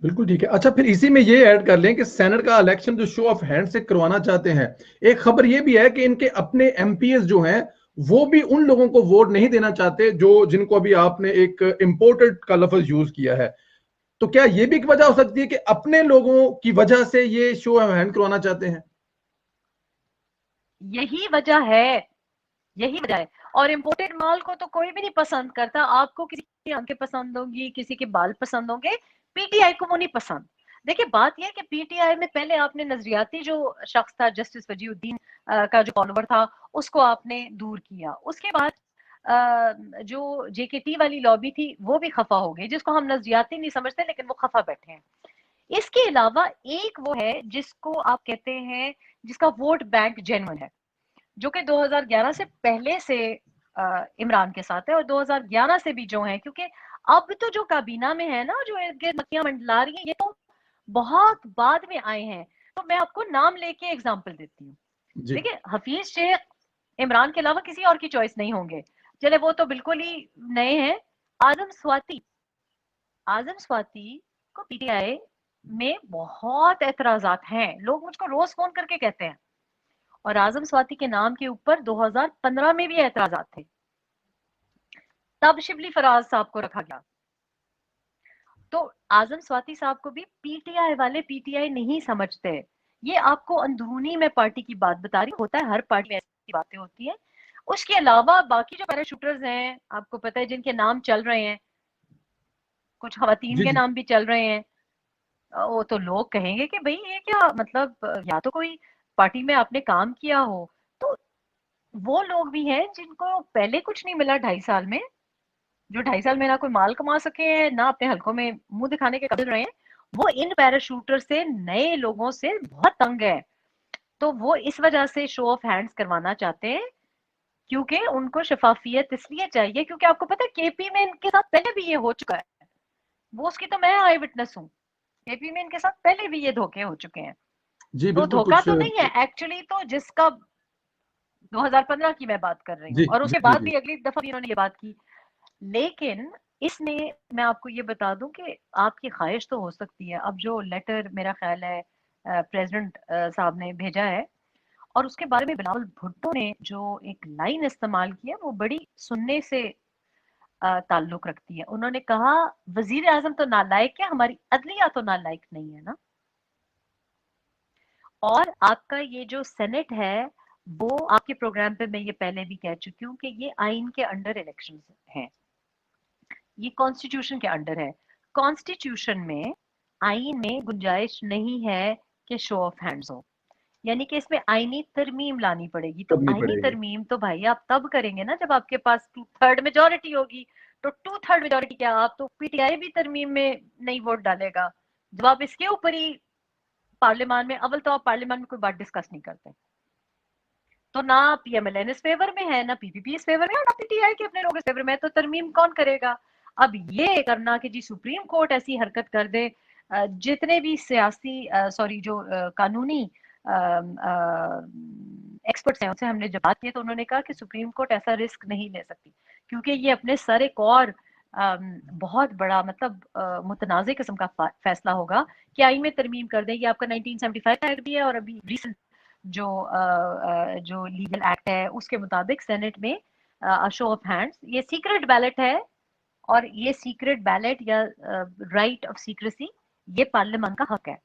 بالکل ٹھیک ہے. اچھا پھر اسی میں یہ ایڈ کر لیں کہ سینٹ کا الیکشن جو شو آف ہینڈ سے کروانا چاہتے ہیں, ایک خبر یہ بھی ہے کہ ان کے اپنے ایم پی ایز جو ہیں وہ بھی ان لوگوں کو ووٹ نہیں دینا چاہتے جو جن کو ابھی آپ نے ایک امپورٹڈ کا لفظ یوز کیا ہے. تو کیا یہ بھی ایک وجہ ہو سکتی ہے کہ اپنے لوگوں کی وجہ سے یہ شو آف ہینڈ کروانا چاہتے ہیں؟ یہی وجہ ہے, یہی وجہ ہے. اور امپورٹڈ مال کو تو کوئی بھی نہیں پسند کرتا. آپ کو کسی کی آنکھیں پسند ہوں گی, کسی کے بال پسند ہوں گے, پی ٹی آئی کو وہ نہیں پسند. دیکھیں بات یہ ہے کہ پی ٹی آئی میں پہلے آپ نے نظریاتی جو شخص تھا جسٹس وجیہ الدین کا جو فالوور تھا اس کو آپ نے دور کیا. اس کے بعد جو جے کے ٹی والی لابی تھی وہ بھی خفا ہو گئی, جس کو ہم نظریاتی نہیں سمجھتے لیکن وہ خفا بیٹھے ہیں. اس کے علاوہ ایک وہ ہے جس کو آپ کہتے ہیں جس کا ووٹ بینک جینون ہے, جو کہ 2011 سے پہلے سے عمران کے ساتھ ہے, اور 2011 سے بھی جو ہیں, کیونکہ اب تو جو کابینہ میں ہے نا جو مکھیاں منڈلا رہی ہیں یہ تو بہت بعد میں آئے ہیں. تو میں آپ کو نام لے کے اگزامپل دیتی ہوں. جی دیکھیں حفیظ شیخ عمران کے علاوہ کسی اور کی چوائس نہیں ہوں گے, چلے وہ تو بالکل ہی نئے ہیں. آزم سواتی کو پی ٹی آئی میں بہت اعتراضات ہیں, لوگ مجھ کو روز فون کر کے کہتے ہیں, اور اعظم سواتی کے نام کے اوپر 2015 میں بھی اعتراضات تھے, تب شبلی فراز صاحب کو رکھا گیا. تو اعظم سواتی صاحب کو بھی پی ٹی آئی والے پی ٹی آئی نہیں سمجھتے. یہ آپ کو اندرونی میں پارٹی کی بات بتا رہی, ہوتا ہے ہر پارٹی میں ایسی باتیں ہوتی ہیں. اس کے علاوہ باقی جو پیراشوٹرز ہیں آپ کو پتہ ہے جن کے نام چل رہے ہیں, کچھ خواتین جی کے جی نام بھی چل رہے ہیں, وہ تو لوگ کہیں گے کہ بھئی یہ کیا مطلب, یا تو کوئی پارٹی میں آپ نے کام کیا ہو. تو وہ لوگ بھی ہیں جن کو پہلے کچھ نہیں ملا 2.5 سال میں, جو 2.5 سال میں نہ کوئی مال کما سکے ہیں نہ اپنے حلقوں میں منہ دکھانے کے قابل رہے ہیں, وہ ان پیراشوٹر سے نئے لوگوں سے بہت تنگ ہے. تو وہ اس وجہ سے شو آف ہینڈز کروانا چاہتے ہیں, کیونکہ ان کو شفافیت اس لیے چاہیے کیونکہ آپ کو پتہ ہے کے پی میں ان کے ساتھ پہلے بھی یہ ہو چکا ہے. وہ اس کی تو میں آئی وٹنس ہوں, کے پی میں ان کے ساتھ پہلے بھی یہ دھوکے ہو چکے ہیں. جی تو بالکل دھوکا کچھ تو نہیں ہے ایکچولی, تو جس کا 2015 کی میں بات کر رہی ہوں, جی اور اس جی کے جی بعد جی بھی اگلی دفعہ بھی انہوں نے یہ بات کی. لیکن اس نے, میں آپ کو یہ بتا دوں کہ آپ کی خواہش تو ہو سکتی ہے, اب جو لیٹر میرا خیال ہے پریزیڈنٹ صاحب نے بھیجا ہے, اور اس کے بارے میں بلاول بھٹو نے جو ایک لائن استعمال کی ہے وہ بڑی سننے سے تعلق رکھتی ہے. انہوں نے کہا وزیر اعظم تو نالائق ہے, ہماری عدلیہ تو نالائق نہیں ہے نا. اور آپ کا یہ جو سینٹ ہے وہ آپ کے پروگرام پہ میں یہ پہلے بھی کہہ چکی ہوں کہ یہ آئین کے انڈر الیکشن ہیں, یہ کانسٹیٹیوشن کے انڈر ہے. کانسٹیٹیوشن میں آئین میں گنجائش نہیں ہے کہ شو آف ہینڈز ہو, یعنی کہ اس میں آئینی ترمیم لانی پڑے گی. تو کرنی آئینی پڑے گی. ترمیم تو بھائی آپ تب کریں گے نا جب آپ کے پاس 2/3 میجورٹی ہوگی. تو 2/3 میجورٹی کیا, آپ تو پی ٹی آئی بھی ترمیم میں نہیں ووٹ ڈالے گا جب آپ اس کے اوپر ہی پارلیمان میں, اول تو آپ پارلیمان میں کوئی بات ڈسکس نہیں کرتے. تو نہ پی ایم ایل این اس فیور میں ہے, نہ پی پی پی اس فیور میں ہے, نہ پی ٹی آئی کے اپنے لوگ اس فیور میں ہے. تو ترمیم کون کرے گا؟ اب یہ کرنا کہ جی سپریم کورٹ ایسی حرکت کر دے, جتنے بھی سیاسی سوری جو قانونی ایکسپرٹس ہیں ان سے ہم نے جب بات کی تو انہوں نے کہا کہ سپریم کورٹ ایسا رسک نہیں لے سکتی, کیونکہ یہ اپنے سر ایک اور بہت بڑا مطلب متنازع قسم کا فیصلہ ہوگا کہ آئین میں ترمیم کر دیں. یہ آپ کا 1975 کا ایکٹ بھی ہے, اور ابھی ریسنٹ جو لیگل ایکٹ ہے اس کے مطابق سینٹ میں شو آف ہینڈز, یہ سیکرٹ بیلٹ ہے, اور یہ سیکرٹ بیلٹ یا رائٹ آف سیکریسی یہ پارلیمان کا حق ہے.